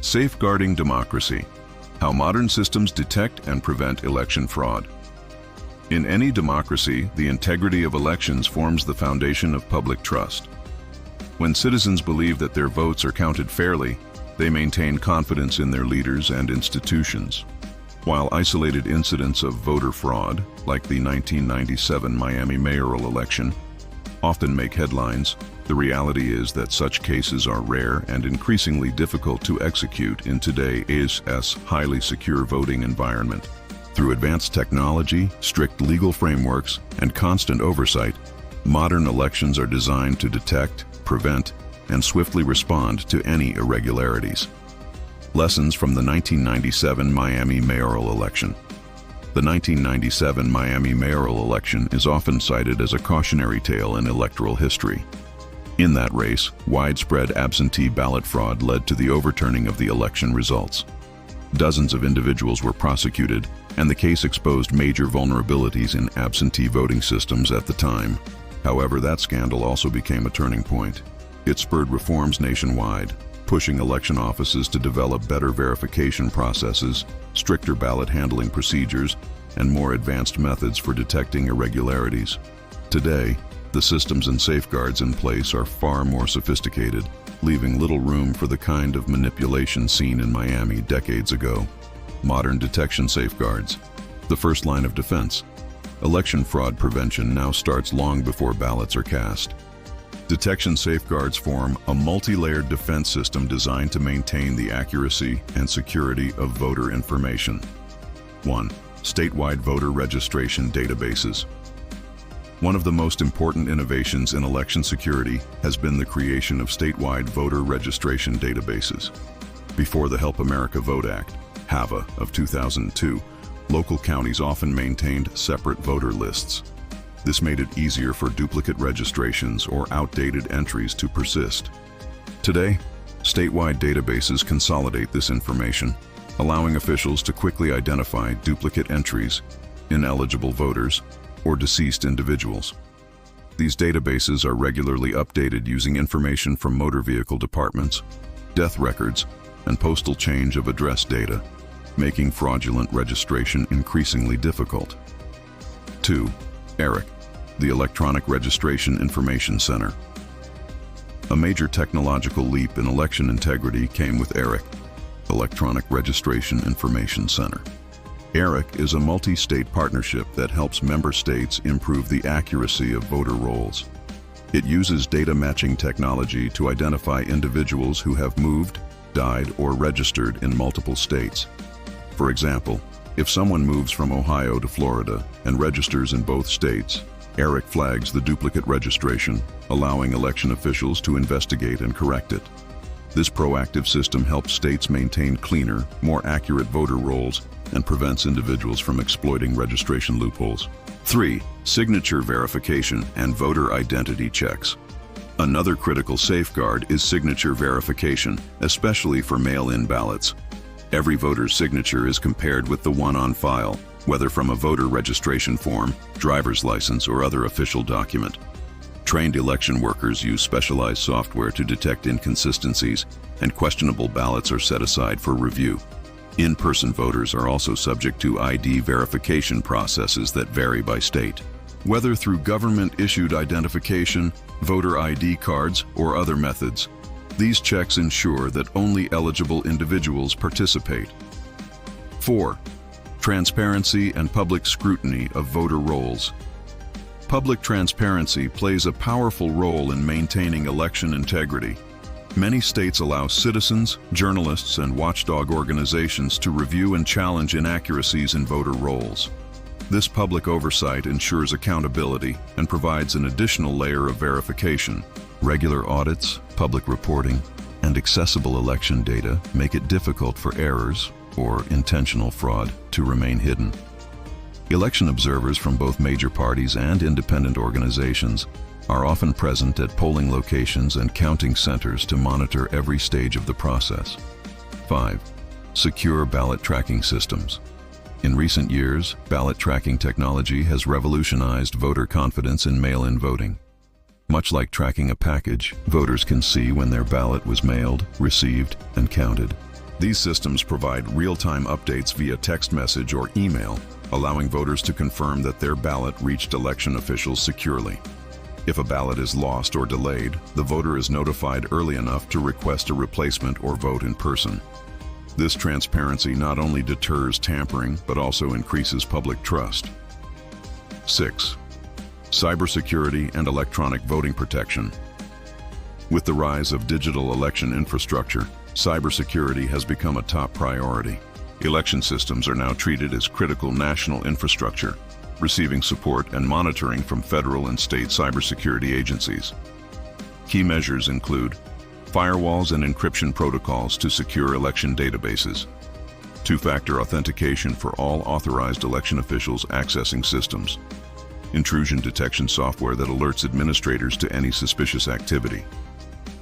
Safeguarding democracy: how modern systems detect and prevent election fraud. In any democracy, the integrity of elections forms the foundation of public trust. When citizens believe that their votes are counted fairly, they maintain confidence in their leaders and institutions. While isolated incidents of voter fraud, like the 1997 Miami mayoral election, often make headlines, the reality is that such cases are rare and increasingly difficult to execute in today's highly secure voting environment. Through advanced technology, strict legal frameworks, and constant oversight, modern elections are designed to detect, prevent, and swiftly respond to any irregularities. Lessons from the 1997 Miami mayoral election. The 1997 Miami mayoral election is often cited as a cautionary tale in electoral history. In that race, widespread absentee ballot fraud led to the overturning of the election results. Dozens of individuals were prosecuted, and the case exposed major vulnerabilities in absentee voting systems at the time. However, that scandal also became a turning point. It spurred reforms nationwide, pushing election offices to develop better verification processes, stricter ballot handling procedures, and more advanced methods for detecting irregularities. Today, the systems and safeguards in place are far more sophisticated, leaving little room for the kind of manipulation seen in Miami decades ago. Modern detection safeguards: the first line of defense. Election fraud prevention now starts long before ballots are cast. Detection safeguards form a multi-layered defense system designed to maintain the accuracy and security of voter information. 1. Statewide voter registration databases. One of the most important innovations in election security has been the creation of statewide voter registration databases. Before the Help America Vote Act, HAVA, of 2002, local counties often maintained separate voter lists. This made it easier for duplicate registrations or outdated entries to persist. Today, statewide databases consolidate this information, allowing officials to quickly identify duplicate entries, ineligible voters, or deceased individuals. These databases are regularly updated using information from motor vehicle departments, death records, and postal change of address data, making fraudulent registration increasingly difficult. 2. ERIC, the Electronic Registration Information Center. A major technological leap in election integrity came with ERIC, Electronic Registration Information Center. ERIC is a multi-state partnership that helps member states improve the accuracy of voter rolls. It uses data matching technology to identify individuals who have moved, died, or registered in multiple states. For example, if someone moves from Ohio to Florida and registers in both states, ERIC flags the duplicate registration, allowing election officials to investigate and correct it. This proactive system helps states maintain cleaner, more accurate voter rolls and prevents individuals from exploiting registration loopholes. 3. Signature verification and voter identity checks. Another critical safeguard is signature verification, especially for mail-in ballots. Every voter's signature is compared with the one on file, whether from a voter registration form, driver's license, or other official document. Trained election workers use specialized software to detect inconsistencies, and questionable ballots are set aside for review. In-person voters are also subject to ID verification processes that vary by state. Whether through government-issued identification, voter ID cards, or other methods, these checks ensure that only eligible individuals participate. 4. Transparency and public scrutiny of voter rolls. Public transparency plays a powerful role in maintaining election integrity. Many states allow citizens, journalists, and watchdog organizations to review and challenge inaccuracies in voter rolls. This public oversight ensures accountability and provides an additional layer of verification. Regular audits, public reporting, and accessible election data make it difficult for errors or intentional fraud to remain hidden. Election observers from both major parties and independent organizations are often present at polling locations and counting centers to monitor every stage of the process. 5. Secure ballot tracking systems. In recent years, ballot tracking technology has revolutionized voter confidence in mail-in voting. Much like tracking a package, voters can see when their ballot was mailed, received, and counted. These systems provide real-time updates via text message or email, allowing voters to confirm that their ballot reached election officials securely. If a ballot is lost or delayed, the voter is notified early enough to request a replacement or vote in person. This transparency not only deters tampering, but also increases public trust. 6. Cybersecurity and electronic voting protection. With the rise of digital election infrastructure, cybersecurity has become a top priority. Election systems are now treated as critical national infrastructure, receiving support and monitoring from federal and state cybersecurity agencies. Key measures include firewalls and encryption protocols to secure election databases, two-factor authentication for all authorized election officials accessing systems, intrusion detection software that alerts administrators to any suspicious activity,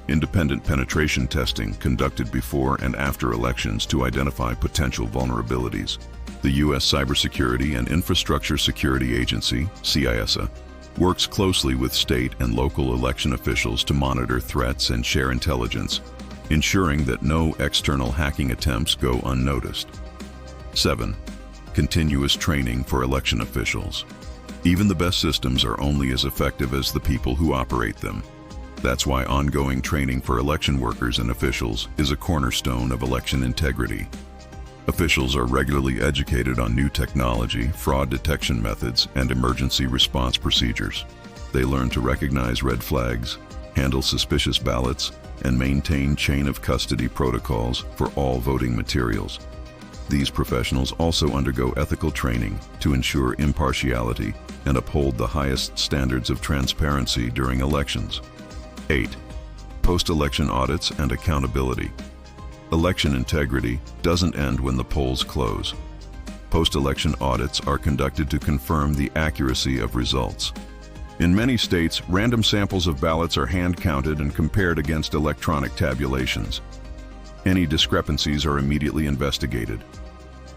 independent penetration testing conducted before and after elections to identify potential vulnerabilities. The U.S. Cybersecurity and Infrastructure Security Agency, CISA, works closely with state and local election officials to monitor threats and share intelligence, ensuring that no external hacking attempts go unnoticed. 7. Continuous training for election officials. Even the best systems are only as effective as the people who operate them. That's why ongoing training for election workers and officials is a cornerstone of election integrity. Officials are regularly educated on new technology, fraud detection methods, and emergency response procedures. They learn to recognize red flags, handle suspicious ballots, and maintain chain of custody protocols for all voting materials. These professionals also undergo ethical training to ensure impartiality and uphold the highest standards of transparency during elections. 8. Post-election audits and accountability. Election integrity doesn't end when the polls close. Post-election audits are conducted to confirm the accuracy of results. In many states, random samples of ballots are hand-counted and compared against electronic tabulations. Any discrepancies are immediately investigated.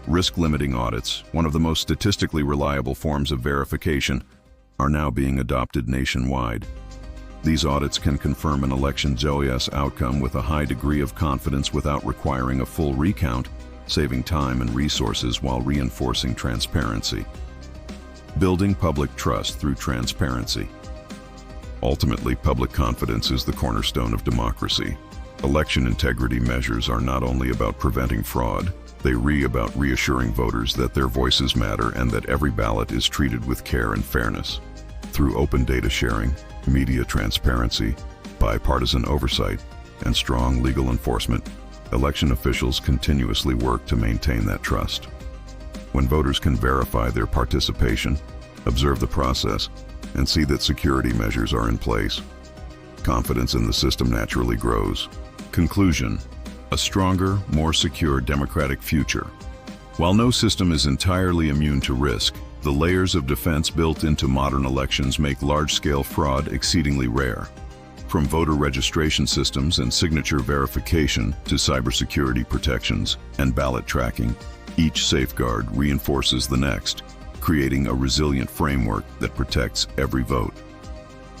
Risk-limiting audits, one of the most statistically reliable forms of verification, are now being adopted nationwide. These audits can confirm an election's OES outcome with a high degree of confidence without requiring a full recount, saving time and resources while reinforcing transparency. Building public trust through transparency. Ultimately, public confidence is the cornerstone of democracy. Election integrity measures are not only about preventing fraud, they are about reassuring voters that their voices matter and that every ballot is treated with care and fairness. Through open data sharing, media transparency, bipartisan oversight, and strong legal enforcement, election officials continuously work to maintain that trust. When voters can verify their participation, observe the process, and see that security measures are in place, confidence in the system naturally grows. Conclusion: a stronger, more secure democratic future. While no system is entirely immune to risk, the layers of defense built into modern elections make large-scale fraud exceedingly rare. From voter registration systems and signature verification to cybersecurity protections and ballot tracking, each safeguard reinforces the next, creating a resilient framework that protects every vote.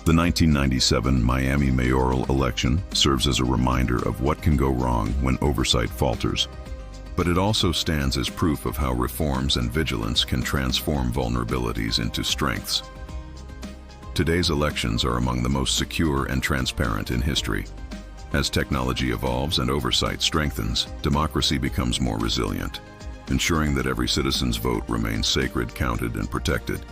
The 1997 Miami mayoral election serves as a reminder of what can go wrong when oversight falters. But it also stands as proof of how reforms and vigilance can transform vulnerabilities into strengths. Today's elections are among the most secure and transparent in history. As technology evolves and oversight strengthens, democracy becomes more resilient, ensuring that every citizen's vote remains sacred, counted, and protected.